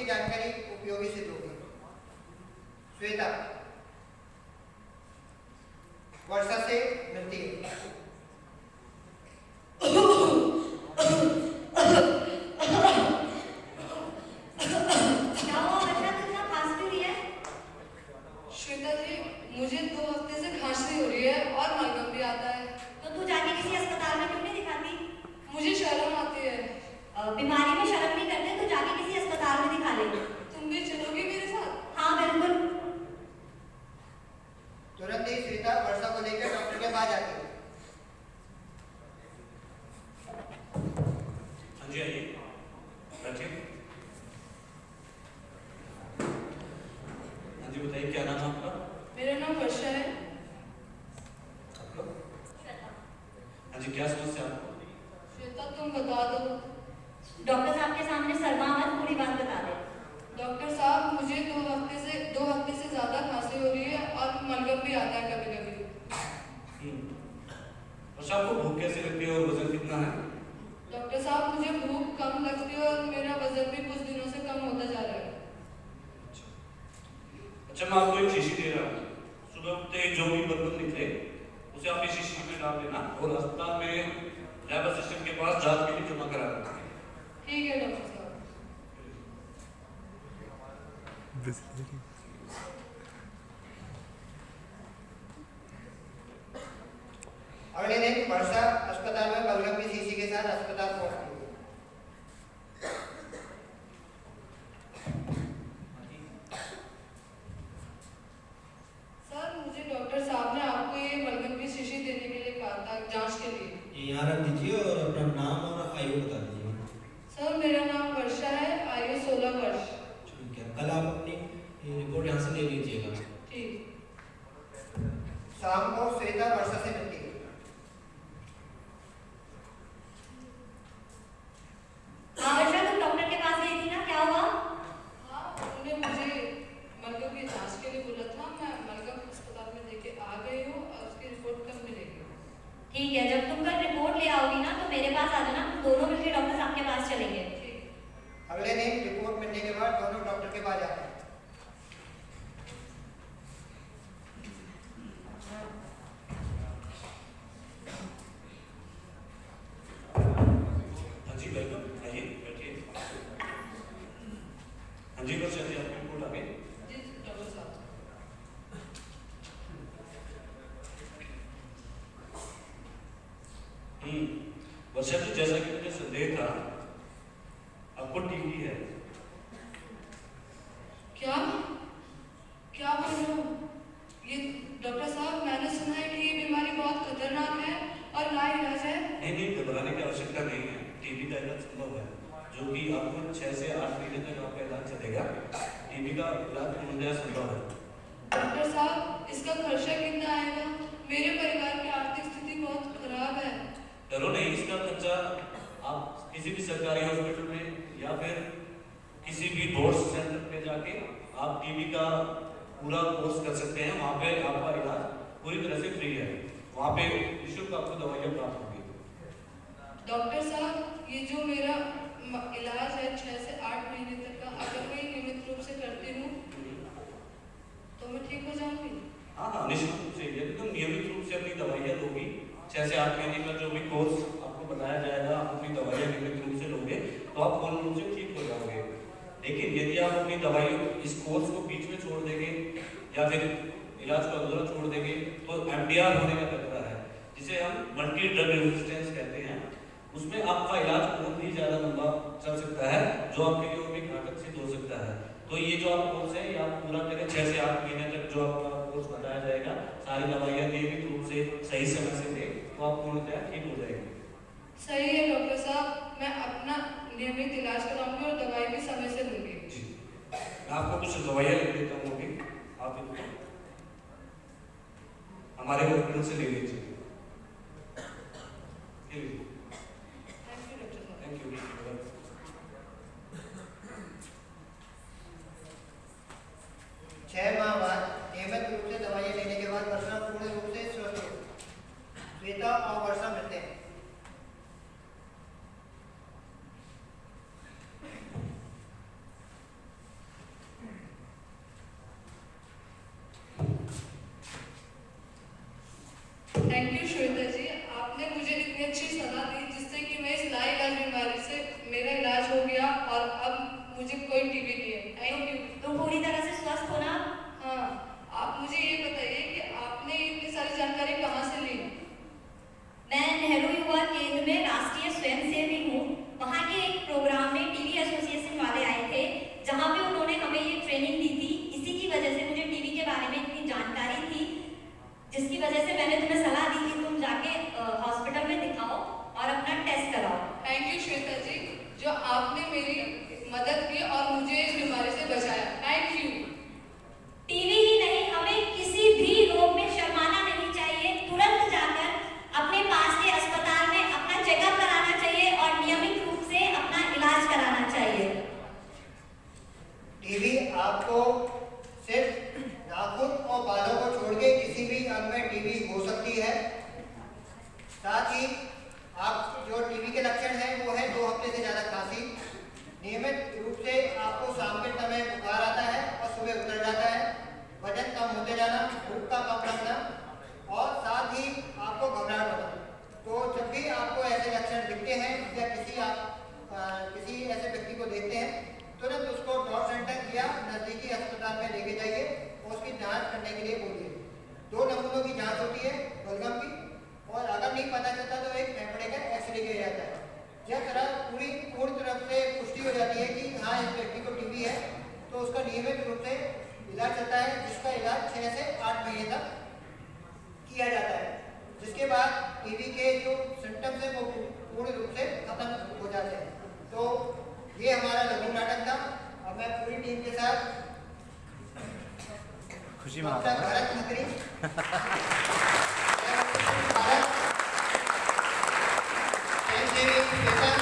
की जानकारी उपयोगी सिद्ध होगी। श्वेता वर्षा से मिलती है। क्या हुआ वर्षा, तुम ना खांसी हो रही है? श्वेता जी, मुझे 2 हफ्ते से खांसी हो रही है और मलगम भी आता है। तो तू जाके किसी अस्पताल में क्यों नहीं दिखाती? मुझे शर्म आती है। बीमारी में शर्म नहीं करते तो जाके किसी अस्पताल में दिखा ले। तुम भी चलोगी मेरे साथ? हाँ बिल्कुल। तुरंत ही श्वेता वर्षा को लेकर डॉक्टर के पास जाती है। हाँ जी, आइए बैठिए। हाँ जी, बताइए क्या नाम है आपका? मेरा नाम वर्षा है। आपका? हाँ जी, क्या समस्या है आपको? श्वेता तुम बता दो। डॉक्टर साहब के सामने शर्मा मत, पूरी बात बता दे। डॉक्टर साहब, मुझे 2 हफ्ते से ज्यादा खांसी हो रही है और मलगम भी आता है कभी कभी। अच्छा, आपको भूख कैसे लगती है और वजन कितना है? डॉक्टर साहब, मुझे भूख कम लगती है और मेरा वजन भी कुछ दिनों से कम होता जा रहा है। अच्छा, मैं आपको एक शीशी दे रहा हूँ। सुबह उठते ही जो भी बर्तन निकले उसे आप इस शीशी में डाल देना और अस्पताल में लैब असिस्टेंट के पास जांच के लिए जमा करा देना। ठीक है डॉक्टर साहब। अगले दिन वर्षा अस्पताल में बलगम की शीशी के साथ अस्पताल पहुंचती है। सर, मुझे डॉक्टर साहब ने आपको ये बलगम की शीशी देने के लिए कहा था जांच के लिए। ये यहाँ रख दीजिए और अपना नाम और आयु बता दीजिए। सर, मेरा नाम वर्षा है, आयु 16 वर्ष। ठीक है, कल आप अपनी रिपोर्ट यहाँ से ले लीजिएगा। ठीक। शाम को श्वेता वर्षा से मिलती है। हाँ वर्षा, तुम डॉक्टर के पास गई थी ना, क्या हुआ? हाँ, उन्होंने मुझे मलगम की जांच के लिए बोला था। मैं मलगम अस्पताल में देके आ गई हूँ और उसकी रिपोर्ट कब मिलेगी? ठीक है, जब तुम कल रिपोर्ट ले आओगी ना तो मेरे पास आ जाना, हम दोनों मिलकर डॉक्टर साहब के पास चलेंगे। अगले दिन रिपोर्ट मिलने के बाद दोनों डॉक्टर के पास जाते हैं। हाँ जी, वेलकम, आइए बैठिए। हाँ जी वर्षा जी, आपकी रिपोर्ट आ गई? जी डॉक्टर साहब। वर्षा जी, जैसा कि मुझे संदेह था, आपको टीबी है। क्या क्या बोल रहे हो? ये डॉक्टर साहब, मैंने सुना है कि ये बीमारी बहुत खतरनाक है और लाइलाज है। नहीं, घबराने की आवश्यकता नहीं है। टीबी का इलाज संभव है, जो कि आपको 6 से 8 महीने तक आपका इलाज चलेगा। टीबी का इलाज पूर्णतः संभव है। डॉक्टर साहब, इसका खर्चा कितना आएगा? मेरे परिवार की आर्थिक स्थिति बहुत खराब है। डरो नहीं, इसका खर्चा आप किसी भी सरकारी हॉस्पिटल में या फिर किसी भी बोर्ड सेंटर पे जाके आप टीबी का पूरा कोर्स कर सकते हैं। वहाँ पे आपका इलाज पूरी तरह से फ्री है। वहाँ पे निःशुल्क आपको दवाइयाँ प्राप्त होंगी। डॉक्टर साहब, ये जो मेरा इलाज है 6 से 8 महीने तक का, अगर मैं नियमित रूप से करती हूँ तो मैं ठीक हो जाऊंगी? हाँ, निश्चित रूप से। यदि तुम नियमित रूप से अपनी दवाइयाँ लोगी, 6 से 8 महीने का जो भी कोर्स आपको बताया जाएगा, आप अपनी दवाइयाँ नियमित रूप से लोगे तो आप पूर्ण रूप से ठीक हो जाओगे। लेकिन यदि आप अपनी दवाइयों इस कोर्स को बीच में छोड़ देंगे या फिर इलाज को अधूरा छोड़ देंगे तो MDR होने का खतरा है, जिसे हम मल्टी ड्रग रेजिस्टेंस कहते हैं। उसमें आपका इलाज बहुत ही ज़्यादा लंबा चल सकता है, जो आपके लिए और भी घातक सिद्ध हो सकता है। तो ये जो आप कोर्स है, ये आप पूरा करें। 6 से 8 महीने तक जो आपका कोर्स बताया जाएगा, सारी दवाइयाँ नियमित रूप से सही समय से लें तो आप पूर्णतः ठीक हो जाएंगे। सही है डॉक्टर साहब, मैं अपना नियमित इलाज कराऊंगी और दवाई भी समय से लूंगी। मैं आपको कुछ दवाइयाँ लिख देता हूँ, अभी आप इनको हमारे हॉस्पिटल से ले लीजिए। थैंक यू डॉक्टर साहब। Thank you. 6 माह बाद नियमित रूप से दवाइयाँ लेने के बाद वर्षा पूर्ण रूप से स्वस्थ हो। श्वेता और वर्षा मिलते हैं। थैंक यू श्वेता जी, आपने मुझे इतनी अच्छी सलाह दी जिससे कि मैं इस लाइलाज बीमारी से मेरा इलाज हो गया और अब मुझे कोई टीबी नहीं है। Thank you. तुम पूरी तरह से स्वस्थ हो ना? हाँ, आप मुझे ये बताइए कि आपने इतनी सारी जानकारी कहाँ से ली? मैं नेहरू युवा केंद्र में राष्ट्रीय स्वयंसेवी हूँ। वहाँ के एक प्रोग्राम में टीबी एसोसिएशन वाले आए थे, जहाँ पे उन्होंने हमें ये ट्रेनिंग दी थी। इसी की वजह से मुझे टीबी के बारे में इतनी जानकारी थी, जिसकी वजह से मैंने तुम्हें सलाह दी कि तुम जाके हॉस्पिटल में दिखाओ और अपना टेस्ट कराओ। थैंक यू श्वेता जी, जो आपने मेरी मदद की और मुझे इस बीमारी से बचाया। Thank you. टीबी ही नहीं, हमें किसी भी रोग में शर्माना नहीं चाहिए। तुरंत जाकर अपने पास के अस्पताल में अपना चेकअप कराना चाहिए और नियमित रूप से अपना इलाज कराना चाहिए। टीबी आपको सिर्फ नाखून और बालों को छोड़ के किसी भी अंग में टीबी हो सकती है। साथ ही आप जो टीबी के लक्षण हैं वो है 2 हफ्ते से ज़्यादा खांसी, नियमित रूप से आपको शाम के समय बुखार आता है और सुबह उतर जाता है, वजन कम होते जाना, भूख का कम लगना और साथ ही आपको घबराहट होना। तो जब भी आपको ऐसे लक्षण दिखते हैं या किसी ऐसे व्यक्ति को देखते हैं, तुरंत उसको डॉट सेंटर या नज़दीकी अस्पताल में लेके जाइए और उसकी जांच करने के लिए बोलिए। 2 नमूनों की जांच होती है, बलगम की, और अगर नहीं पता चलता तो एक फेफड़े का एक्सरे किया जाता है। यह पूरी तरफ से पुष्टि हो जाती है कि हाँ इस व्यक्ति को टीबी है, तो उसका नियमित रूप से इलाज चलता है, जिसका इलाज 6 से 8 महीने तक किया जाता है, जिसके बाद टीबी के जो सिम्टम्स हैं वो पूर्ण रूप से खत्म हो जाते हैं। तो ये हमारा लघु नाटक था और मैं पूरी टीम के साथ खुशी मनाता हूं। भरत नकरी स्वयंसेवी